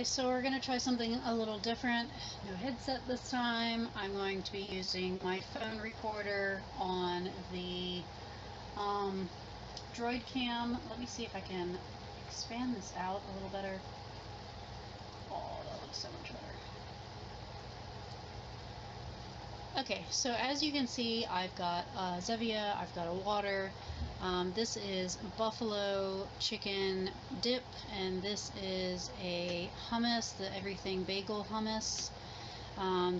Okay, so we're going to try something a little different. No headset this time. I'm going to be using my phone recorder on the Droid Cam. Let me see if I can expand this out a little better. Oh, that looks so much better. Okay, so as you can see, I've got Zevia, I've got a water. This is buffalo chicken dip, and this is a hummus, the everything bagel hummus.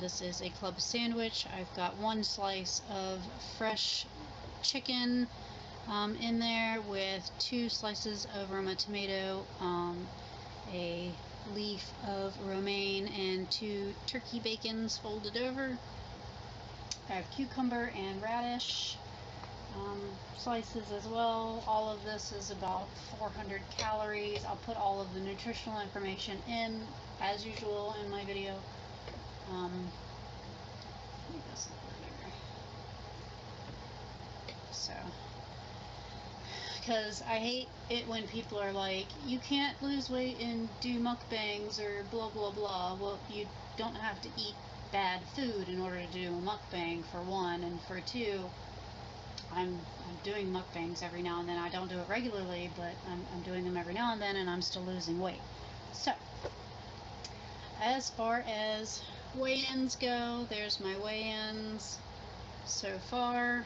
This is a club sandwich. I've got one slice of fresh chicken in there with 2 slices of Roma tomato, a leaf of romaine, and 2 turkey bacons folded over. I have cucumber and radish slices as well. All of this is about 400 calories. I'll put all of the nutritional information in, as usual, in my video. Let me go somewhere here. So, because I hate it when people are like, you can't lose weight and do mukbangs or blah blah blah. Well, you don't have to eat bad food in order to do a mukbang, for one, and for two, I'm doing mukbangs every now and then. I don't do it regularly, but I'm doing them every now and then, and I'm still losing weight. So, as far as weigh-ins go, there's my weigh-ins so far.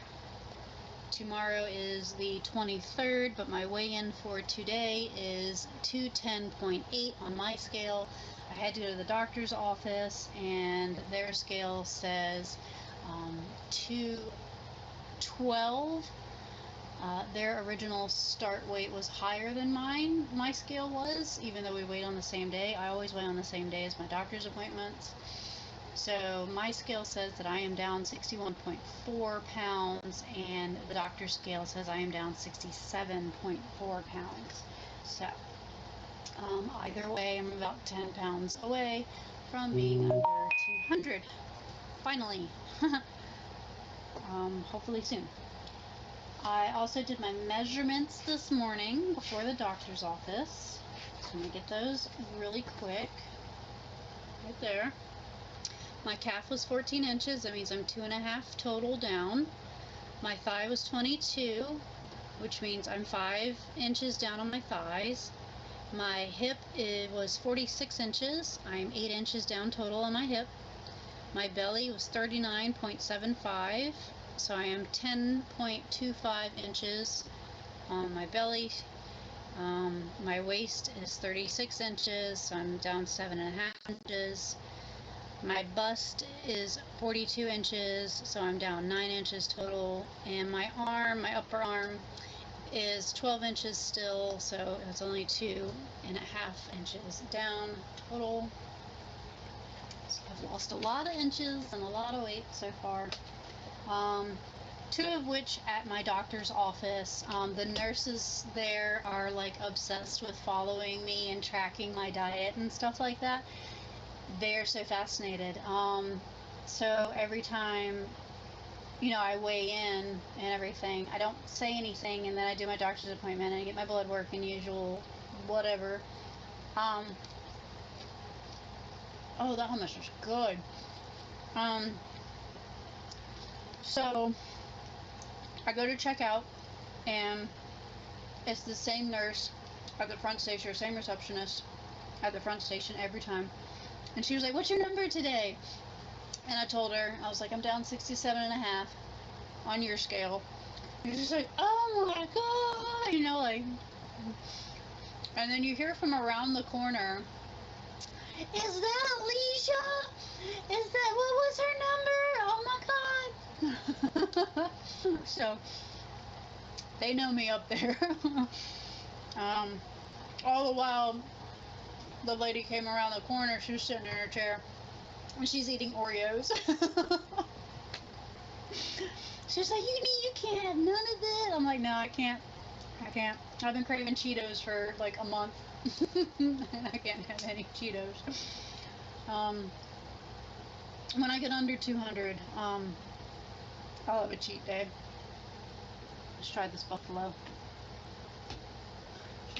Tomorrow is the 23rd, but my weigh-in for today is 210.8 on my scale. I had to go to the doctor's office, and their scale says 212. Their original start weight was higher than mine. My scale was, even though we weighed on the same day. I always weigh on the same day as my doctor's appointments. So my scale says that I am down 61.4 pounds, and the doctor's scale says I am down 67.4 pounds. So either way, I'm about 10 pounds away from being under 200. Finally. Hopefully soon. I also did my measurements this morning before the doctor's office. So I'm going to get those really quick. Right there. My calf was 14 inches. That means I'm 2.5 total down. My thigh was 22, which means I'm 5 inches down on my thighs. My hip was 46 inches. I'm 8 inches down total on my hip. My belly was 39.75, so I am 10.25 inches on my belly. My waist is 36 inches, so I'm down 7.5 inches. My bust is 42 inches, so I'm down 9 inches total. And my arm, my upper arm, is 12 inches still, so it's only 2.5 inches down total. So I've lost a lot of inches and a lot of weight so far. 2 of which at my doctor's office. The nurses there are like obsessed with following me and tracking my diet and stuff like that. They're so fascinated. So every time, you know, I weigh in and everything, I don't say anything, and then I do my doctor's appointment and I get my blood work and usual whatever. Oh, that hummus is good. So I go to check out, and it's the same nurse at the front station, or same receptionist at the front station every time. And she was like, "What's your number today?" And I told her, I was like, "I'm down 67.5 on your scale." And she's like, "Oh my god," you know, like. And then you hear from around the corner, "Is that Alicia? Is that, what was her number? Oh my god." So they know me up there. All the while, the lady came around the corner. She was sitting in her chair, and she's eating Oreos. She's like, you can't have none of that." I'm like, "No, I can't. I've been craving Cheetos for like a month." And I can't have any Cheetos. When I get under 200, I'll have a cheat day. Let's try this buffalo.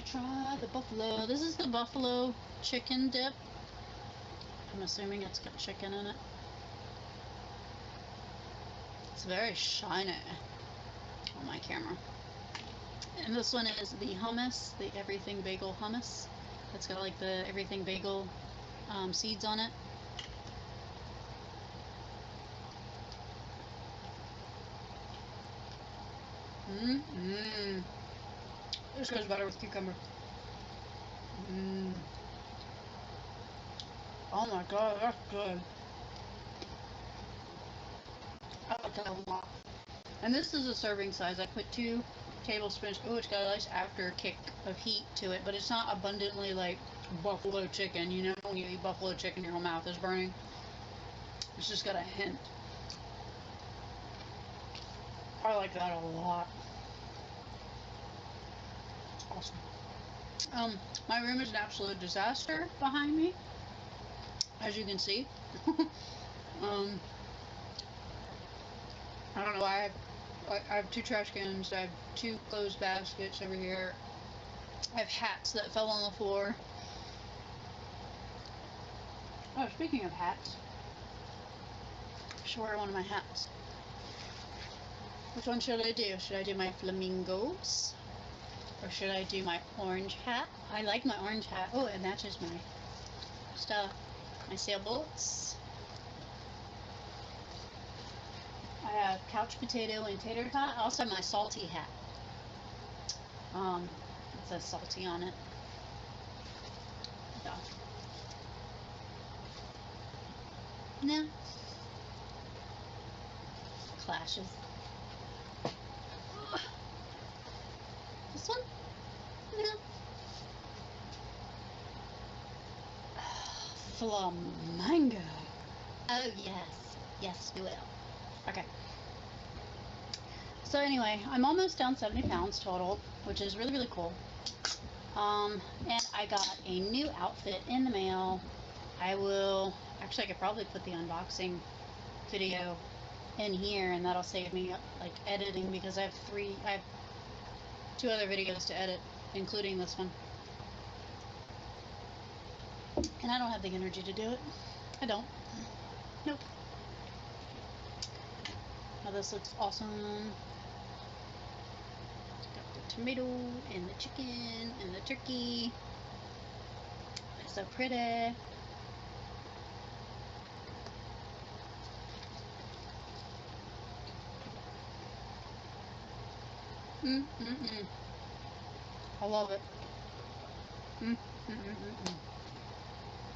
Try the buffalo. This is the buffalo chicken dip. I'm assuming it's got chicken in it. It's very shiny on my camera. And this one is the hummus, the everything bagel hummus. It's got like the everything bagel seeds on it. This goes better with cucumber. Oh my god, that's good. I like that a lot. And this is a serving size. I put 2 tablespoons. Oh, it's got a nice after kick of heat to it, but it's not abundantly like buffalo chicken. You know, when you eat buffalo chicken, your whole mouth is burning. It's just got a hint. I like that a lot. Awesome. My room is an absolute disaster behind me, as you can see. I don't know why I have 2 trash cans. I have 2 closed baskets over here. I have hats that fell on the floor. Oh, speaking of hats, I should wear one of my hats. Which one should I do? Should I do my flamingos? Or should I do my orange hat? I like my orange hat. Oh, it matches my stuff. My sailboats. I have couch potato and tater tot. I also have my salty hat. It says salty on it. Yeah. Nah. Clashes. This one? No. Flamingo. Oh yes. Yes, we will. Okay. So anyway, I'm almost down 70 pounds total, which is really, really cool. And I got a new outfit in the mail. Actually I could probably put the unboxing video in here, and that'll save me like editing, because I have 2 other videos to edit, including this one. And I don't have the energy to do it. I don't. Nope. Now this looks awesome. Got the tomato and the chicken and the turkey. It's so pretty. I love it.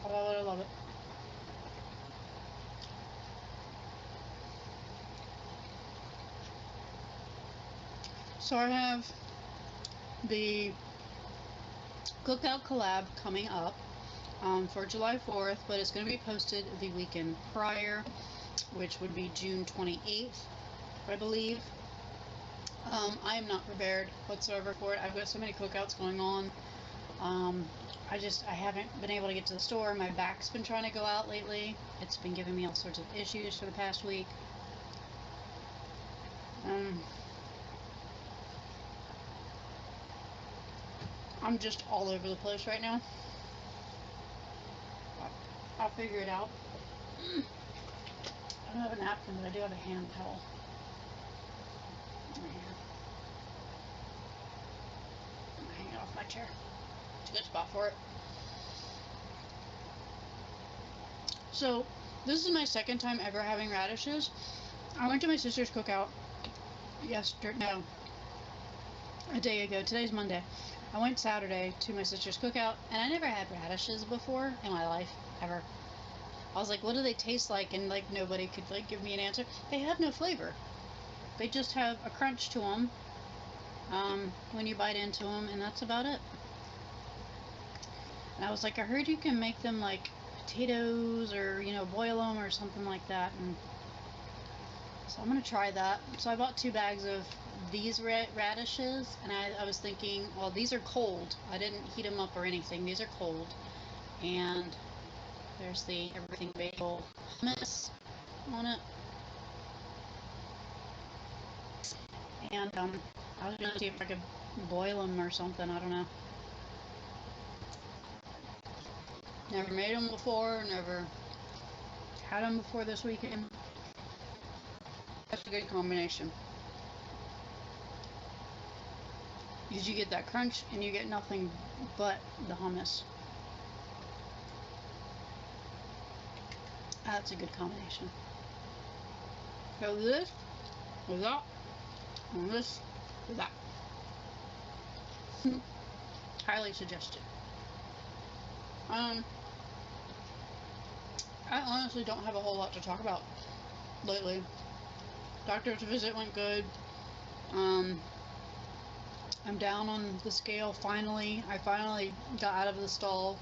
I love it, I love it. So I have the cookout collab coming up for July 4th, but it's going to be posted the weekend prior, which would be June 28th, I believe. I am not prepared whatsoever for it. I've got so many cookouts going on. I haven't been able to get to the store. My back's been trying to go out lately. It's been giving me all sorts of issues for the past week. I'm just all over the place right now. I'll figure it out. I don't have a napkin, but I do have a hand towel. Right here. I'm hanging off my chair. It's a good spot for it. So, this is my second time ever having radishes. I went to my sister's cookout a day ago. Today's Monday. I went Saturday to my sister's cookout, and I never had radishes before in my life, ever. I was like, what do they taste like? And like nobody could like give me an answer. They have no flavor. They just have a crunch to them when you bite into them, and that's about it. And I was like, I heard you can make them like potatoes, or boil them or something like that. And so I'm gonna try that. So I bought 2 bags of these radishes, and I was thinking, well, these are cold. I didn't heat them up or anything. These are cold. And there's the everything bagel hummus on it. And I was gonna see if I could boil them or something. I don't know. Never made them before. Never Had them before this weekend. That's a good combination. Because you get that crunch and you get nothing but the hummus. That's a good combination. So this with that, and this with that. Highly suggested. I honestly don't have a whole lot to talk about lately. Doctor's visit went good. I'm down on the scale finally. I finally got out of the stall.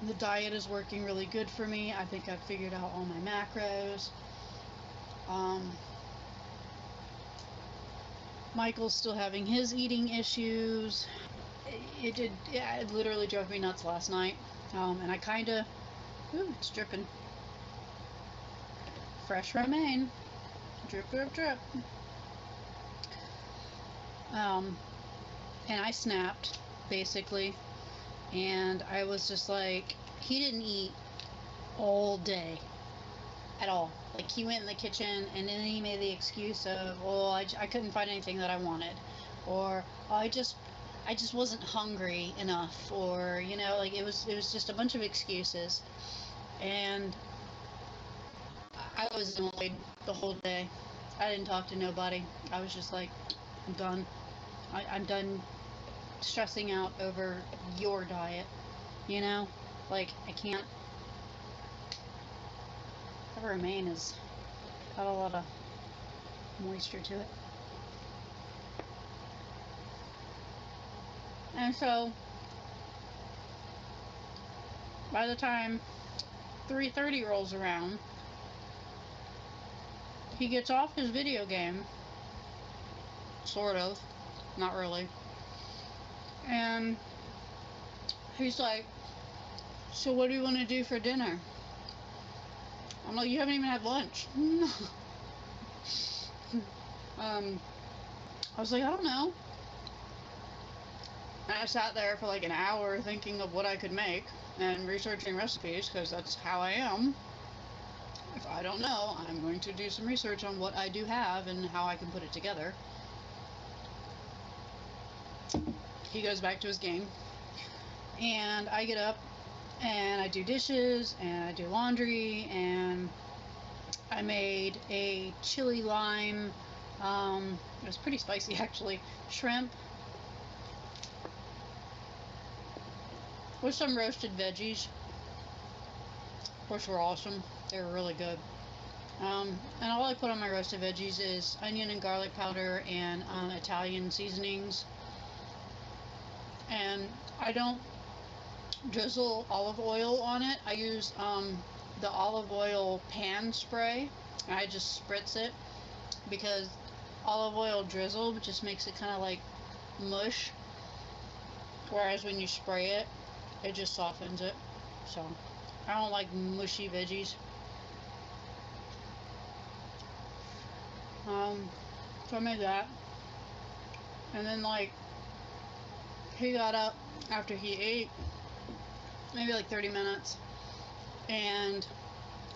The diet is working really good for me. I think I've figured out all my macros. Michael's still having his eating issues. It literally drove me nuts last night. And I kinda, ooh, it's dripping. Fresh romaine. Drip, drip, drip. And I snapped, basically. And I was just like, he didn't eat all day at all. Like, he went in the kitchen and then he made the excuse of, well, I couldn't find anything that I wanted, or I just wasn't hungry enough, or, you know, like, it was just a bunch of excuses. And I was annoyed the whole day. I didn't talk to nobody. I was just like, I'm done. I'm done stressing out over your diet, you know? Like, I can't. The romaine has got a lot of moisture to it. And so, by the time 3:30 rolls around, he gets off his video game, sort of, not really, and he's like, so what do you want to do for dinner? I'm like, you haven't even had lunch. I was like, I don't know. And I sat there for like an hour thinking of what I could make and researching recipes, because that's how I am. If I don't know, I'm going to do some research on what I do have and how I can put it together. He goes back to his game, and I get up and I do dishes and I do laundry, and I made a chili lime, it was pretty spicy actually, shrimp with some roasted veggies, which were awesome. They were really good. And all I put on my roasted veggies is onion and garlic powder and Italian seasonings. And I don't drizzle olive oil on it. I use the olive oil pan spray, and I just spritz it, because olive oil drizzle just makes it kind of like mush, whereas when you spray it, it just softens it. So I don't like mushy veggies. So I made that, and then like he got up after he ate, maybe like 30 minutes, and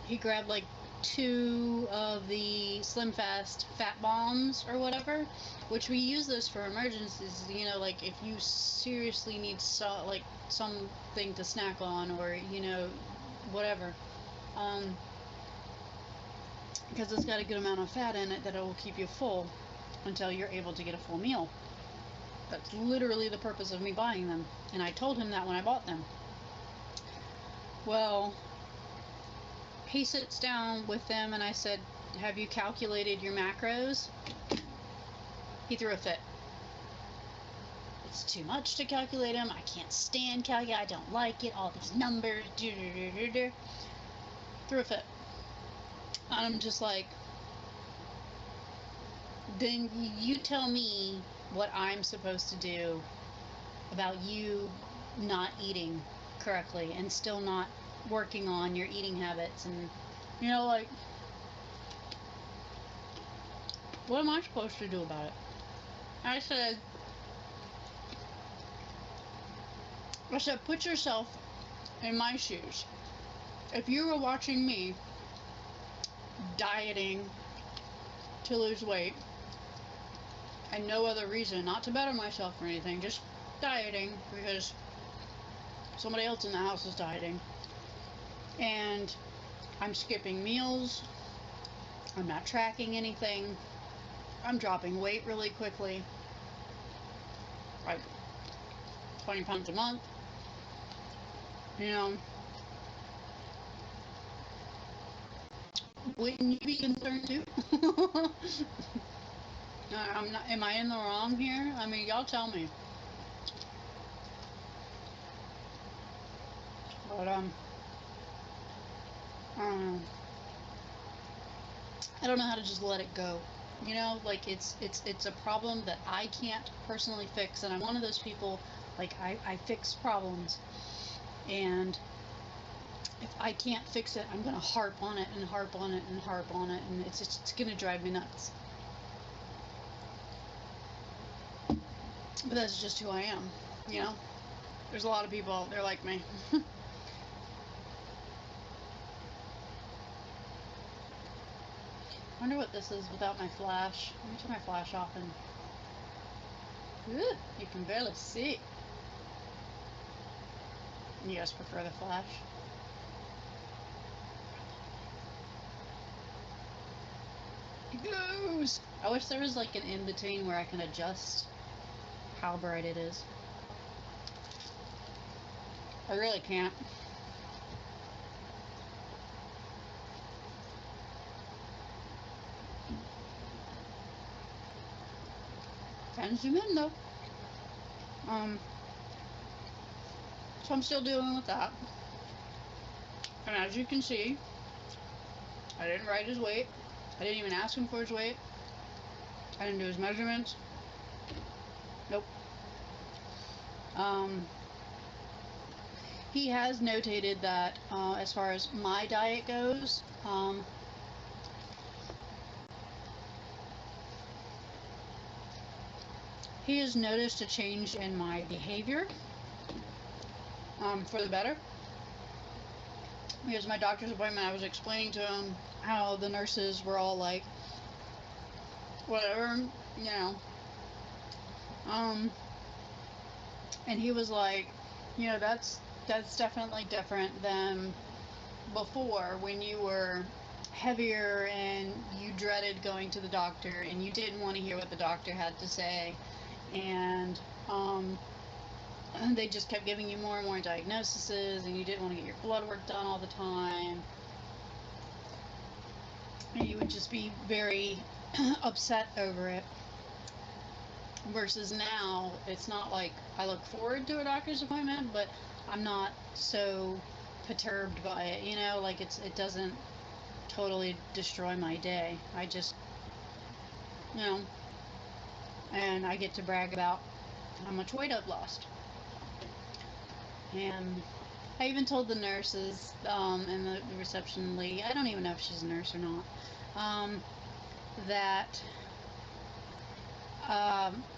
he grabbed like 2 of the Slim Fast fat bombs or whatever, which we use those for emergencies, you know, like if you seriously need like something to snack on, or, you know, whatever, because it's got a good amount of fat in it that it will keep you full until you're able to get a full meal. That's literally the purpose of me buying them, and I told him that when I bought them. Well, he sits down with them, and I said, have you calculated your macros? He threw a fit. It's too much to calculate them. I can't stand calculate. I don't like it. All these numbers. Threw a fit. I'm just like, then you tell me what I'm supposed to do about you not eating correctly and still not working on your eating habits, and, you know, like, what am I supposed to do about it? I said, put yourself in my shoes. If you were watching me dieting to lose weight, and no other reason, not to better myself or anything, just dieting because somebody else in the house is dieting, and I'm skipping meals, I'm not tracking anything, I'm dropping weight really quickly, like 20 pounds a month, you know, wouldn't you be concerned too? I'm not, am I in the wrong here? I mean, y'all tell me. But, I don't know how to just let it go. You know, like it's a problem that I can't personally fix, and I'm one of those people, like I fix problems, and if I can't fix it, I'm gonna harp on it and harp on it and harp on it, and it's gonna drive me nuts. But that's just who I am, you know. There's a lot of people out there like me. I wonder what this is without my flash. Let me turn my flash off and... Ooh, you can barely see. You guys prefer the flash? It glows! I wish there was like an in-between where I can adjust how bright it is. I really can't. Can zoom in though. So I'm still dealing with that. And as you can see, I didn't write his weight. I didn't even ask him for his weight. I didn't do his measurements. Nope. He has notated that as far as my diet goes, he has noticed a change in my behavior for the better. Because my doctor's appointment, I was explaining to him how the nurses were all like, whatever, you know. And he was like, you know, that's definitely different than before when you were heavier and you dreaded going to the doctor and you didn't want to hear what the doctor had to say, and they just kept giving you more and more diagnoses, and you didn't want to get your blood work done all the time, and you would just be very upset over it. Versus now, it's not like I look forward to a doctor's appointment, but I'm not so perturbed by it, you know, like it doesn't totally destroy my day. I just, you know, and I get to brag about how much weight I've lost. And I even told the nurses and the reception lady, I don't even know if she's a nurse or not, that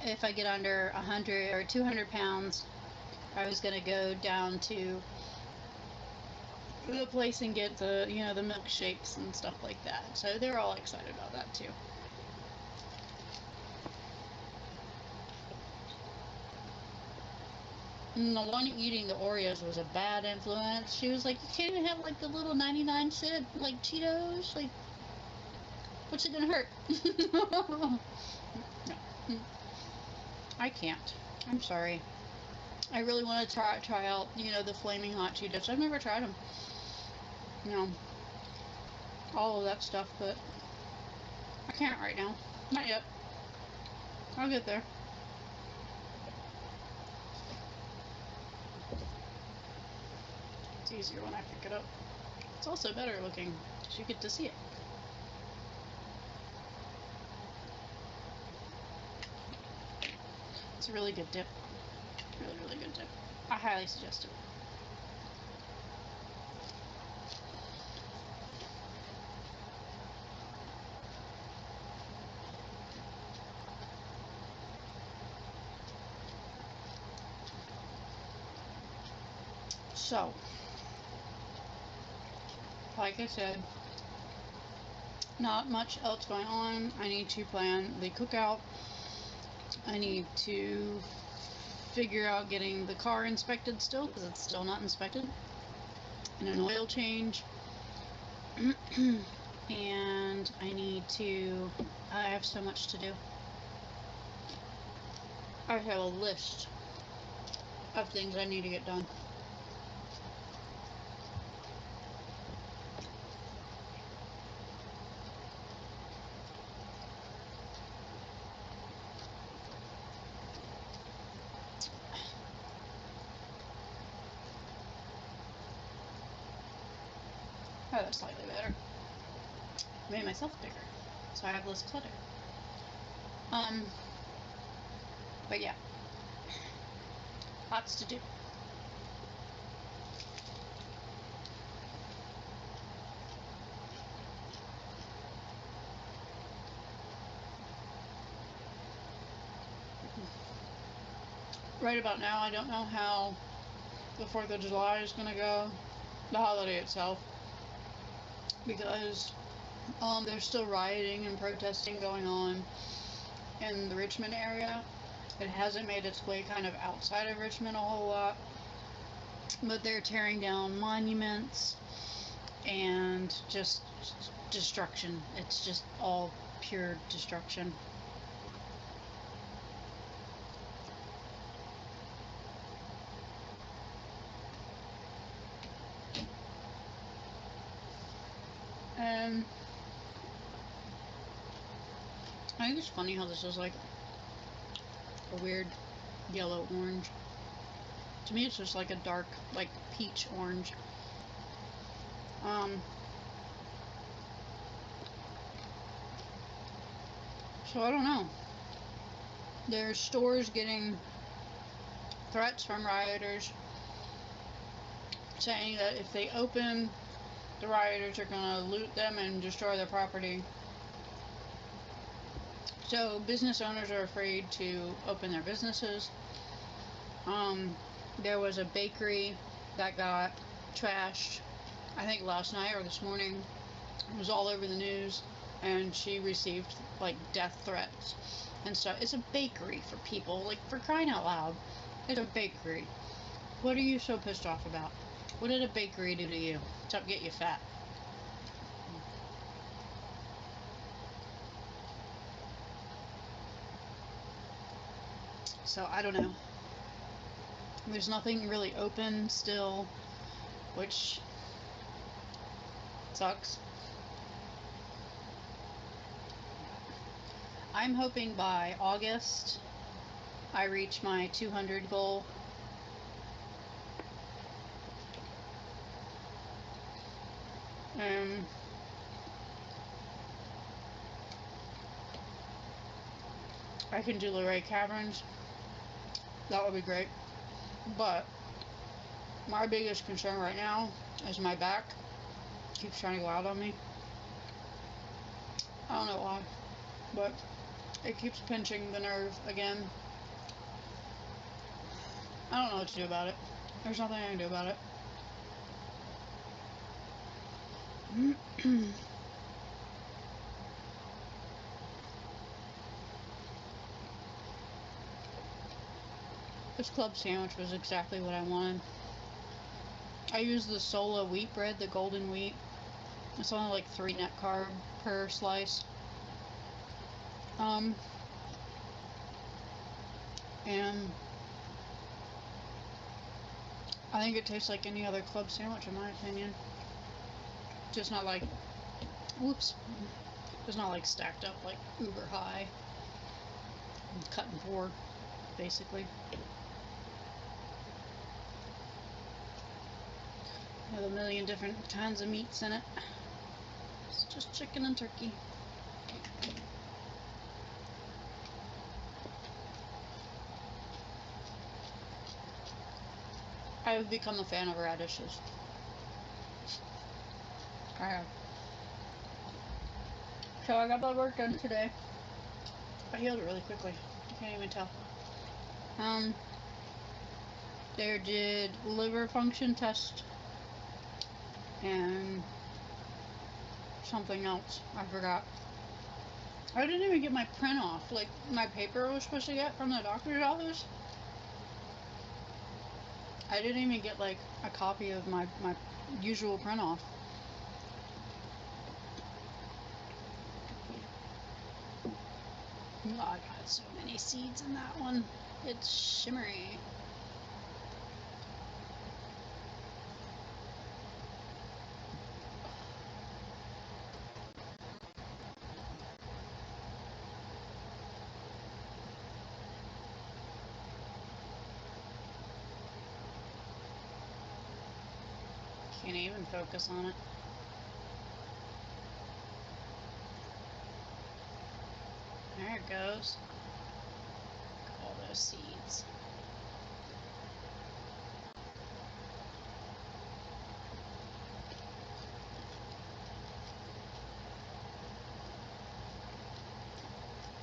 if I get under 100 or 200 pounds, I was going to go down to the place and get the, you know, the milkshakes and stuff like that. So they're all excited about that too. And the one eating the Oreos was a bad influence. She was like, you can't even have like the little 99-cent like Cheetos. Like, what's it gonna hurt? No. I can't. I'm sorry. I really want to try out, you know, the flaming hot Cheetos. I've never tried them. You know, all of that stuff, but I can't right now. Not yet. I'll get there. It's easier when I pick it up. It's also better looking because you get to see it. It's a really good dip. Really, really good dip. I highly suggest it. So, like I said, not much else going on. I need to plan the cookout. I need to figure out getting the car inspected still, because it's still not inspected, and an oil change. And I have so much to do. I have a list of things I need to get done. Oh, that's slightly better. I made myself bigger, so I have less clutter. But yeah, lots to do. Right about now, I don't know how the 4th of July is going to go, the holiday itself, because there's still rioting and protesting going on in the Richmond area. It hasn't made its way kind of outside of Richmond a whole lot, but they're tearing down monuments and just destruction. It's just all pure destruction. And I think it's funny how this is like a weird yellow orange. To me, it's just like a dark, like peach orange. So I don't know. There's stores getting threats from rioters saying that if they open, the rioters are going to loot them and destroy their property. So business owners are afraid to open their businesses. There was a bakery that got trashed, I think last night or this morning. It was all over the news, and she received like death threats and stuff. It's a bakery, for people, like, for crying out loud. It's a bakery. What are you so pissed off about? What did a bakery do to you? Except get you fat. So I don't know. There's nothing really open still, which sucks. I'm hoping by August I reach my 200 goal. I can do Luray Caverns. That would be great. But my biggest concern right now is my back. It keeps trying to go out on me. I don't know why, but it keeps pinching the nerve again. I don't know what to do about it. There's nothing I can do about it. This club sandwich was exactly what I wanted. I used the Sola wheat bread, the golden wheat. It's only like 3 net carb per slice. And I think it tastes like any other club sandwich, in my opinion. Just not like, whoops, just not like stacked up like uber high, cut and pour, basically. Have a million different kinds of meats in it. It's just chicken and turkey. I have become a fan of radishes. I have. So I got blood work done today. I healed it really quickly. You can't even tell. They did liver function test, and something else. I forgot. I didn't even get my print off. Like, my paper I was supposed to get from the doctor's office. I didn't even get, like, a copy of my usual print off. Oh, I got so many seeds in that one. It's shimmery. Can't even focus on it. There it goes. All those seeds.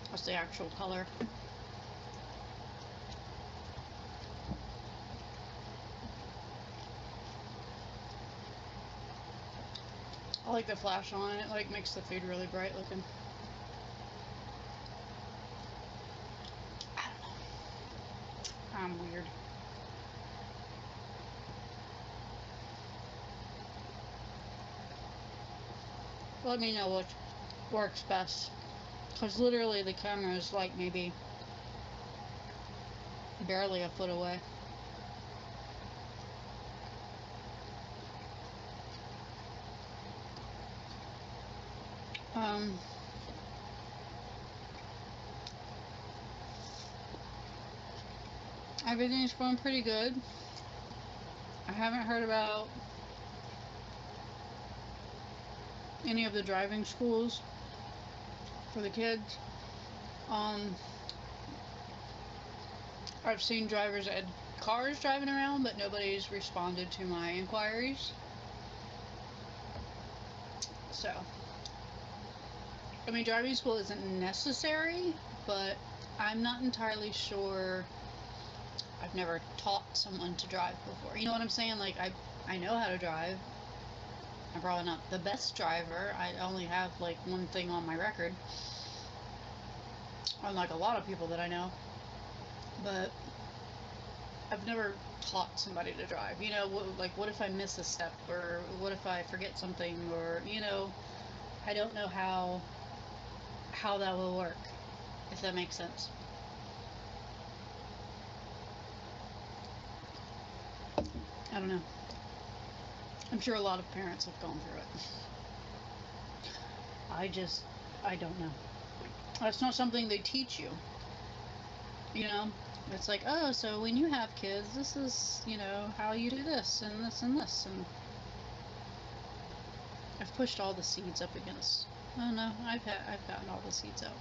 What's the actual color? I like the flash on it. It like makes the food really bright looking. I don't know. I'm weird. Let me know what works best. Because literally the camera is like maybe barely a foot away. Everything's going pretty good. I haven't heard about any of the driving schools for the kids. I've seen drivers ed cars driving around, but nobody's responded to my inquiries. So, I mean, driving school isn't necessary, but I'm not entirely sure. I've never taught someone to drive before. You know what I'm saying? Like, I know how to drive. I'm probably not the best driver. I only have, like, one thing on my record. Unlike a lot of people that I know. But I've never taught somebody to drive. You know, like, what if I miss a step? Or what if I forget something? Or, you know, I don't know how that will work, if that makes sense. I don't know. I'm sure a lot of parents have gone through it. I don't know. That's not something they teach you. You know? It's like, oh, so when you have kids, this is, you know, how you do this and this and this. And I've pushed all the seeds up against. Oh no, I've gotten all the seeds out.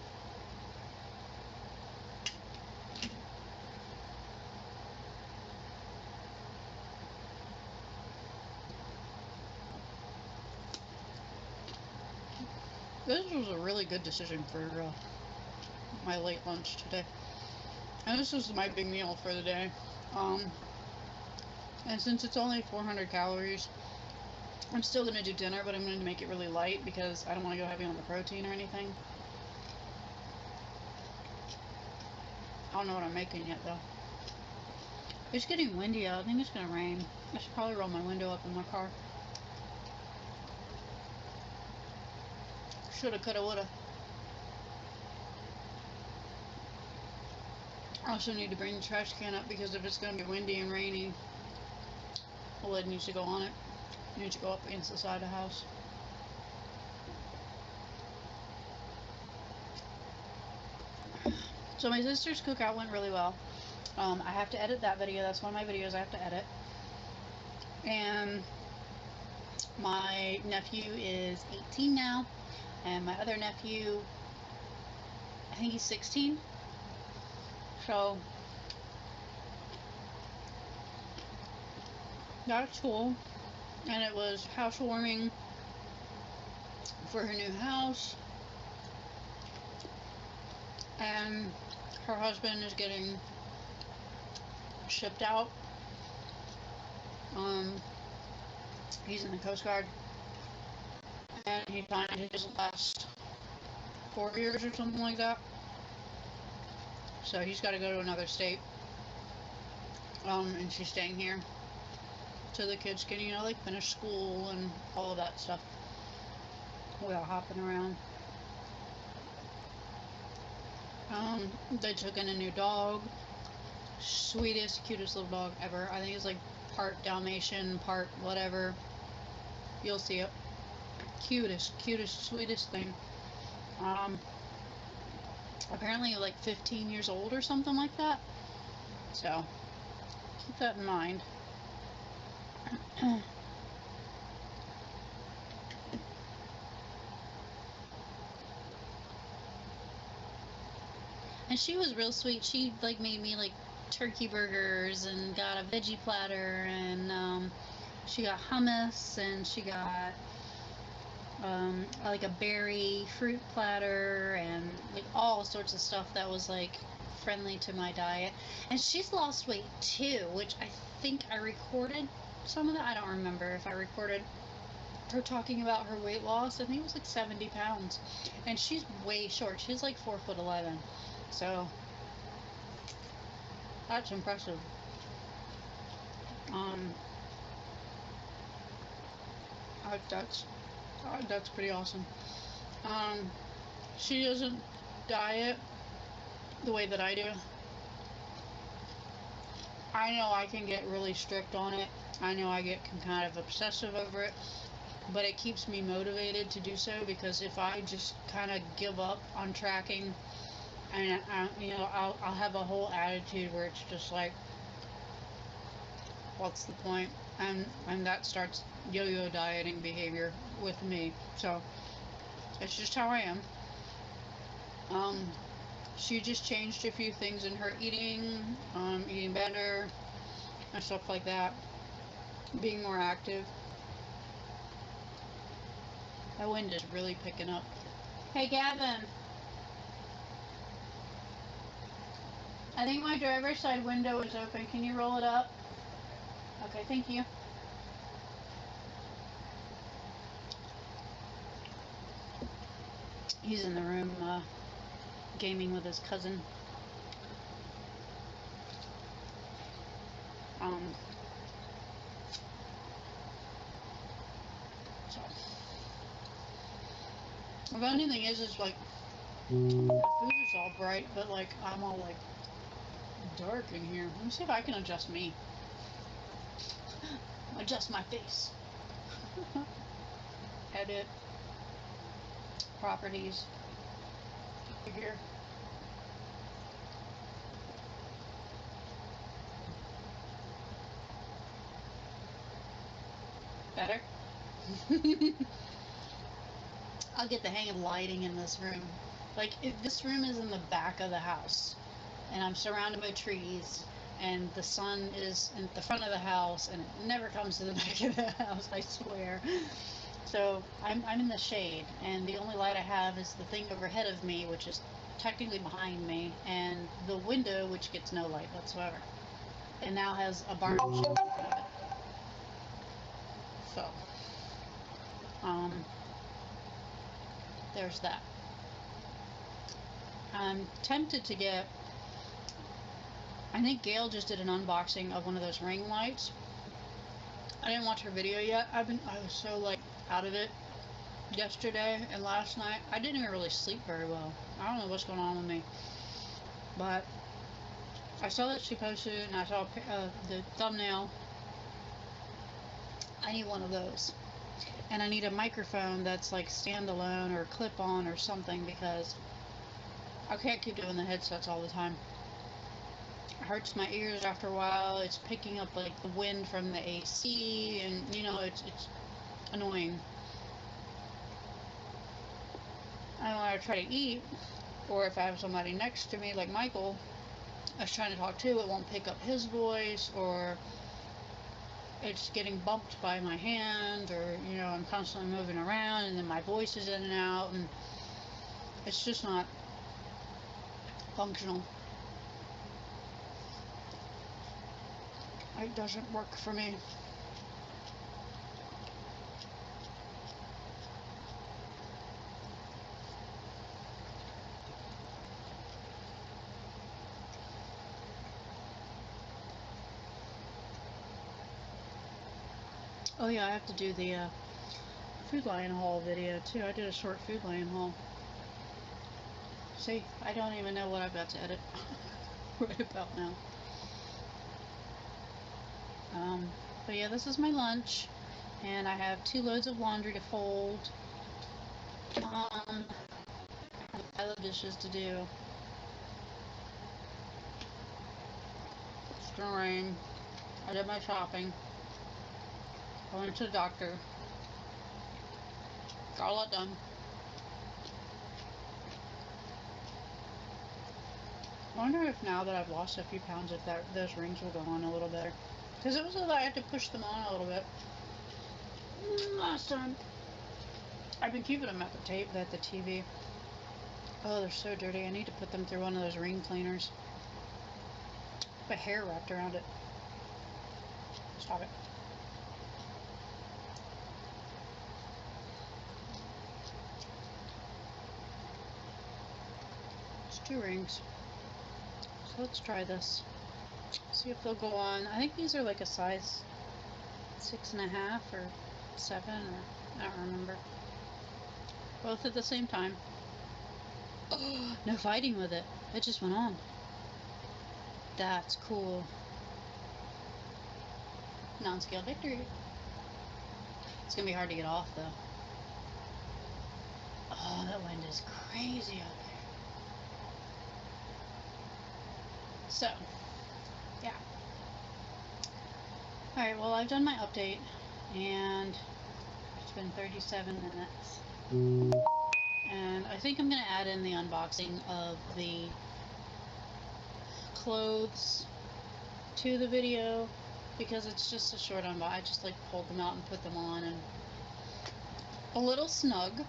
This was a really good decision for my late lunch today. And this was my big meal for the day. And since it's only 400 calories, I'm still going to do dinner, but I'm going to make it really light because I don't want to go heavy on the protein or anything. I don't know what I'm making yet, though. It's getting windy out. I think it's going to rain. I should probably roll my window up in my car. Shoulda, coulda, woulda. I also need to bring the trash can up because if it's going to be windy and rainy, the lid needs to go on it. It needs to go up against the side of the house. So my sister's cookout went really well. I have to edit that video. That's one of my videos I have to edit. And my nephew is 18 now. And my other nephew, I think he's 16. So that's cool. And it was housewarming for her new house. And her husband is getting shipped out. He's in the Coast Guard. and he finds it doesn't last 4 years or something like that. So he's got to go to another state. And she's staying here. So the kids can, you know, like finish school and all of that stuff without hopping around. They took in a new dog. Sweetest, cutest little dog ever. I think it's like part Dalmatian, part whatever. You'll see it. Cutest, sweetest thing. Apparently like 15 years old or something like that. So, keep that in mind. And she was real sweet. She like made me like turkey burgers and got a veggie platter, and she got hummus, and she got like a berry fruit platter, and like all sorts of stuff that was like friendly to my diet. And she's lost weight too, which I think I recorded some of that. I don't remember if I recorded her talking about her weight loss. I think it was like 70 pounds, and she's way short. She's like 4'11". So that's impressive. That's pretty awesome. She doesn't diet the way that I do. I know I can get really strict on it. I know I can kind of obsessive over it, but it keeps me motivated to do so, because if I just kind of give up on tracking, and I'll have a whole attitude where it's just like, what's the point? And that starts yo-yo dieting behavior with me. So it's just how I am. She just changed a few things in her eating, eating better and stuff like that, being more active. That wind is really picking up. Hey Gavin, I think my driver's side window is open. Can you roll it up? Okay, thank you. He's in the room gaming with his cousin. So. The funny thing is like, food is all bright, but like, I'm all like dark in here. Let me see if I can adjust me. Adjust my face. Edit. Properties. Here. Better? I'll get the hang of lighting in this room. Like, if this room is in the back of the house, and I'm surrounded by trees, and the sun is in the front of the house, and it never comes to the back of the house, I swear. So I'm in the shade, and the only light I have is the thing overhead of me, which is technically behind me, and the window, which gets no light whatsoever, and now has a barn shelf in front of it. So there's that. I'm tempted to get, I think Gail just did an unboxing of one of those ring lights. I didn't watch her video yet. I was so like out of it yesterday and last night. I didn't even really sleep very well. I don't know what's going on with me, but I saw that she posted it, and I saw the thumbnail. I need one of those, and I need a microphone that's like standalone or clip-on or something, because I can't keep doing the headsets all the time. It hurts my ears after a while. It's picking up like the wind from the AC, and you know, it's annoying. And when I try to eat, or if I have somebody next to me like Michael I was trying to talk to, it won't pick up his voice, or it's getting bumped by my hand, or you know, I'm constantly moving around and then my voice is in and out, and it's just not functional. It doesn't work for me. Oh yeah, I have to do the Food Lion haul video too. I did a short Food Lion haul. See, I don't even know what I've got to edit right about now. But yeah, this is my lunch, and I have 2 loads of laundry to fold. I have dishes to do. It's gonna rain. I did my shopping. I went to the doctor. Got a lot done. I wonder if now that I've lost a few pounds, if those rings will go on a little better. Because it was that I had to push them on a little bit last time. I've been keeping them at the TV. Oh, they're so dirty. I need to put them through one of those ring cleaners. My hair wrapped around it. Stop it. It's 2 rings. So let's try this. See if they'll go on. I think these are like a size 6.5 or 7, or I don't remember. Both at the same time. Oh, no fighting with it. It just went on. That's cool. Non-scale victory. It's gonna be hard to get off though. Oh, that wind is crazy out there. So, yeah. Alright, well, I've done my update, and it's been 37 minutes. And I think I'm going to add in the unboxing of the clothes to the video, because it's just a short unbox. I just like pulled them out and put them on, and a little snug.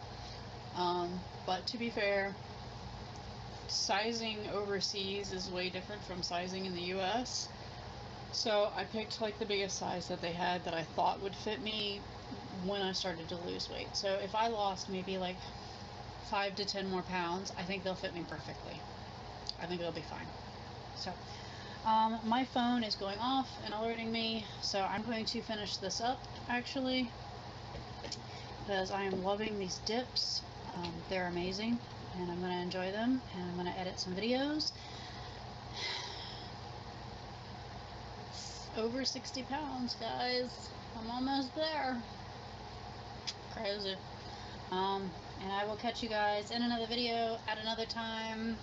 But to be fair, sizing overseas is way different from sizing in the US. So I picked like the biggest size that they had that I thought would fit me when I started to lose weight. So if I lost maybe like 5 to 10 more pounds, I think they'll fit me perfectly. I think it'll be fine. So my phone is going off and alerting me, so I'm going to finish this up actually, because I am loving these dips. They're amazing, and I'm going to enjoy them, and I'm going to edit some videos. Over 60 pounds, guys. I'm almost there. Crazy. And I will catch you guys in another video at another time.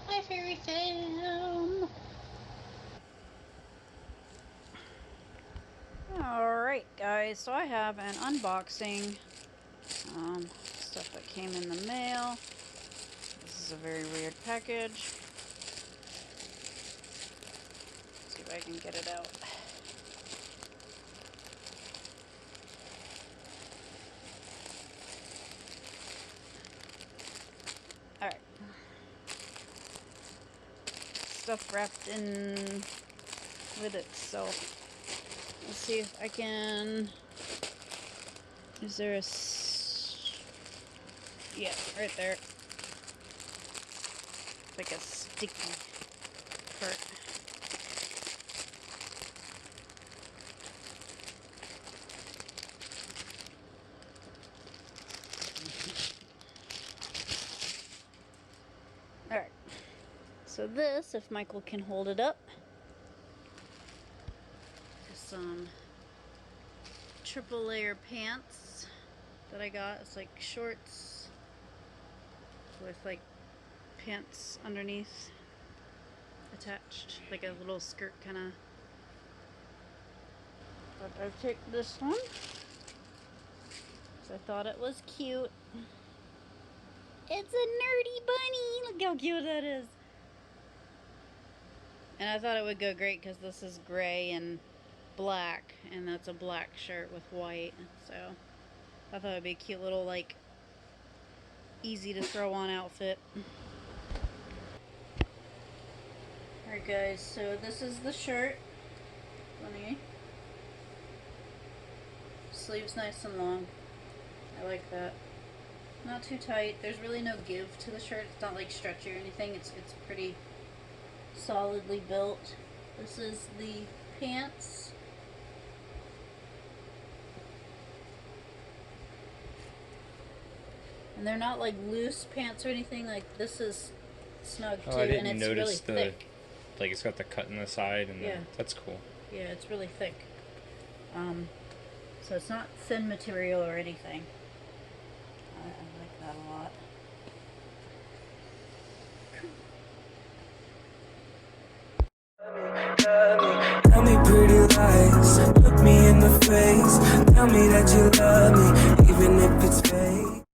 Bye, Fairy Fam. Alright, guys, so I have an unboxing. Stuff that came in the mail. This is a very weird package. Let's see if I can get it out. Alright. Stuff wrapped in with itself. Let's see if I can... Is there a... Yeah, right there. It's like a sticky part. Alright. So this, if Michael can hold it up, is some triple layer pants that I got. It's like shorts with like pants underneath attached, like a little skirt kind of. But I picked this one because I thought it was cute. It's a nerdy bunny. Look how cute that is. And I thought it would go great because this is gray and black, and that's a black shirt with white. So I thought it would be a cute little, like, easy to throw on outfit. Alright guys, so this is the shirt. Funny. Sleeves nice and long. I like that. Not too tight. There's really no give to the shirt. It's not like stretchy or anything. It's pretty solidly built. This is the pants. And they're not like loose pants or anything. Like this is snug too, Oh, I didn't and it's notice really thick. like it's got the cut in the side, and Yeah. that's cool. Yeah, it's really thick. So it's not thin material or anything. I like that a lot. Tell me pretty lies, look me in the face. Tell me that you love me, even if it's fake.